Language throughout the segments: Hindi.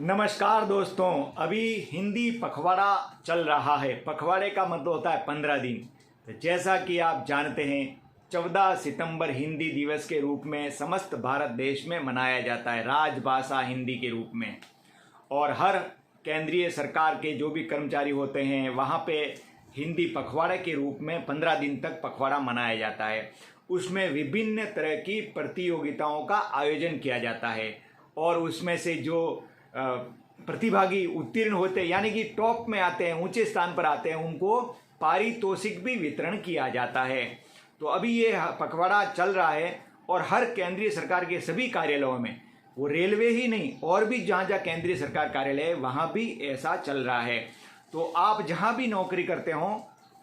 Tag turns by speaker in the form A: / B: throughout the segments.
A: नमस्कार दोस्तों। अभी हिंदी पखवाड़ा चल रहा है। पखवाड़े का मतलब होता है 15 दिन। तो जैसा कि आप जानते हैं 14 सितंबर हिंदी दिवस के रूप में समस्त भारत देश में मनाया जाता है, राजभाषा हिंदी के रूप में। और हर केंद्रीय सरकार के जो भी कर्मचारी होते हैं वहाँ पे हिंदी पखवाड़े के रूप में 15 दिन तक पखवाड़ा मनाया जाता है। उसमें विभिन्न तरह की प्रतियोगिताओं का आयोजन किया जाता है और उसमें से जो प्रतिभागी उत्तीर्ण होते हैं यानी कि टॉप में आते हैं, ऊंचे स्थान पर आते हैं, उनको पारितोषिक भी वितरण किया जाता है। तो अभी ये पखवाड़ा चल रहा है और हर केंद्रीय सरकार के सभी कार्यालयों में, वो रेलवे ही नहीं और भी जहाँ जहाँ केंद्रीय सरकार कार्यालय है वहाँ भी ऐसा चल रहा है। तो आप जहाँ भी नौकरी करते हों,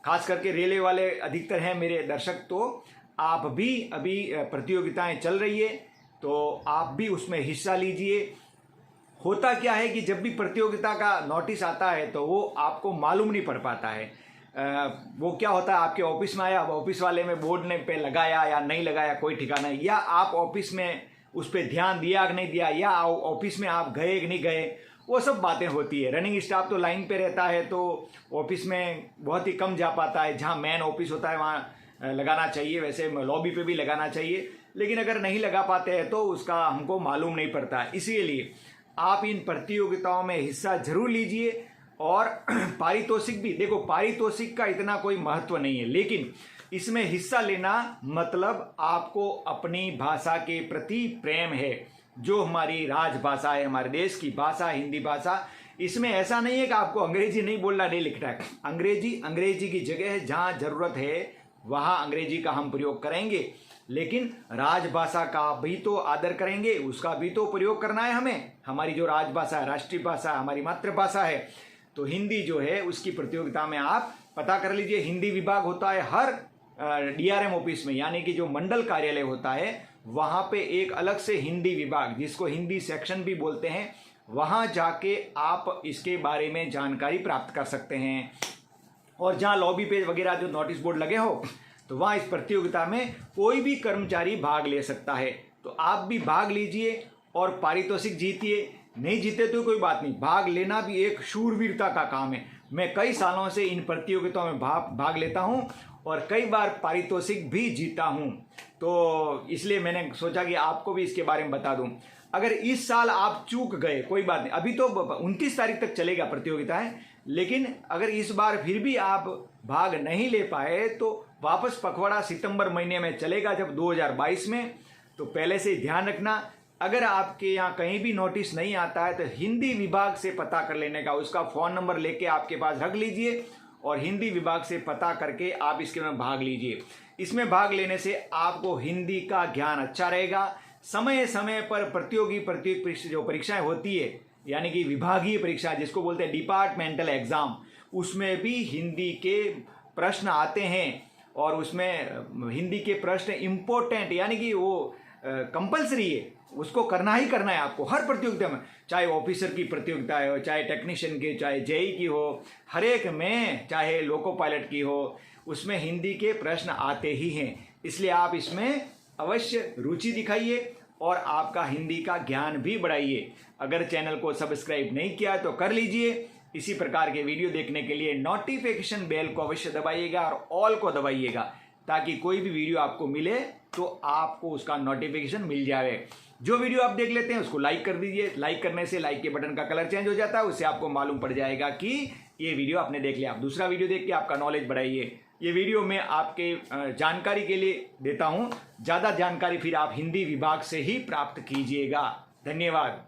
A: खास करके रेलवे वाले अधिकतर हैं मेरे दर्शक, तो आप भी अभी प्रतियोगिताएं चल रही है तो आप भी उसमें हिस्सा लीजिए। होता क्या है कि जब भी प्रतियोगिता का नोटिस आता है तो वो आपको मालूम नहीं पड़ पाता है। वो क्या होता है, आपके ऑफिस में आया, अब ऑफिस वाले में बोर्ड ने पे लगाया या नहीं लगाया कोई ठिकाना है, या आप ऑफिस में उस पर ध्यान दिया कि नहीं दिया, या ऑफिस में आप गए कि नहीं गए, वो सब बातें होती है। रनिंग स्टाफ तो लाइन पे रहता है तो ऑफिस में बहुत ही कम जा पाता है। जहाँ मेन ऑफिस होता है वहाँ लगाना चाहिए, वैसे लॉबी पे भी लगाना चाहिए, लेकिन अगर नहीं लगा पाते हैं तो उसका हमको मालूम नहीं पड़ता। इसीलिए आप इन प्रतियोगिताओं में हिस्सा जरूर लीजिए। और पारितोषिक भी देखो, पारितोषिक का इतना कोई महत्व नहीं है, लेकिन इसमें हिस्सा लेना मतलब आपको अपनी भाषा के प्रति प्रेम है। जो हमारी राजभाषा है, हमारे देश की भाषा हिंदी भाषा, इसमें ऐसा नहीं है कि आपको अंग्रेजी नहीं बोलना नहीं लिखना है। अंग्रेजी की जगह है, जहाँ जरूरत है वहाँ अंग्रेजी का हम प्रयोग करेंगे, लेकिन राजभाषा का भी तो आदर करेंगे, उसका भी तो प्रयोग करना है हमें। हमारी जो राजभाषा है, राष्ट्रीय भाषा, हमारी मातृभाषा है, तो हिंदी जो है उसकी प्रतियोगिता में आप पता कर लीजिए। हिंदी विभाग होता है हर डीआरएम ऑफिस में, यानी कि जो मंडल कार्यालय होता है वहाँ पे एक अलग से हिंदी विभाग, जिसको हिंदी सेक्शन भी बोलते हैं, वहाँ जाके आप इसके बारे में जानकारी प्राप्त कर सकते हैं। और जहाँ लॉबी पे वगैरह जो नोटिस बोर्ड लगे हो तो वहाँ इस प्रतियोगिता में कोई भी कर्मचारी भाग ले सकता है। तो आप भी भाग लीजिए और पारितोषिक जीतिए। नहीं जीते तो कोई बात नहीं, भाग लेना भी एक शूरवीरता का काम है। मैं कई सालों से इन प्रतियोगिताओं में भाग लेता हूँ और कई बार पारितोषिक भी जीता हूँ, तो इसलिए मैंने सोचा कि आपको भी इसके बारे में बता दूँ। अगर इस साल आप चूक गए कोई बात नहीं, अभी तो 29 तारीख तक चलेगा प्रतियोगिता है, लेकिन अगर इस बार फिर भी आप भाग नहीं ले पाए तो वापस पखवाड़ा सितंबर महीने में चलेगा जब 2022 में। तो पहले से ध्यान रखना, अगर आपके यहाँ कहीं भी नोटिस नहीं आता है तो हिंदी विभाग से पता कर लेने का, उसका फ़ोन नंबर लेके आपके पास रख लीजिए और हिंदी विभाग से पता करके आप इसके में भाग लीजिए। इसमें भाग लेने से आपको हिंदी का ज्ञान अच्छा रहेगा। समय समय पर प्रतियोगी जो परीक्षाएं होती है, यानी कि विभागीय परीक्षा जिसको बोलते हैं डिपार्टमेंटल एग्जाम, उसमें भी हिंदी के प्रश्न आते हैं और उसमें हिंदी के प्रश्न इम्पोर्टेंट, यानी कि वो कंपलसरी है, उसको करना ही करना है आपको हर प्रतियोगिता में। चाहे ऑफिसर की प्रतियोगिता हो, चाहे टेक्नीशियन की, चाहे जेई की हो, हर एक में, चाहे लोको पायलट की हो, उसमें हिंदी के प्रश्न आते ही हैं। इसलिए आप इसमें अवश्य रुचि दिखाइए और आपका हिंदी का ज्ञान भी बढ़ाइए। अगर चैनल को सब्सक्राइब नहीं किया तो कर लीजिए। इसी प्रकार के वीडियो देखने के लिए नोटिफिकेशन बेल को अवश्य दबाइएगा और ऑल को दबाइएगा, ताकि कोई भी वीडियो आपको मिले तो आपको उसका नोटिफिकेशन मिल जाए। जो वीडियो आप देख लेते हैं उसको लाइक कर दीजिए। लाइक करने से लाइक के बटन का कलर चेंज हो जाता है, उससे आपको मालूम पड़ जाएगा कि ये वीडियो आपने देख लिया। आप दूसरा वीडियो देख के आपका नॉलेज बढ़ाइए। ये वीडियो मैं आपके जानकारी के लिए देता हूँ, ज़्यादा जानकारी फिर आप हिंदी विभाग से ही प्राप्त कीजिएगा। धन्यवाद।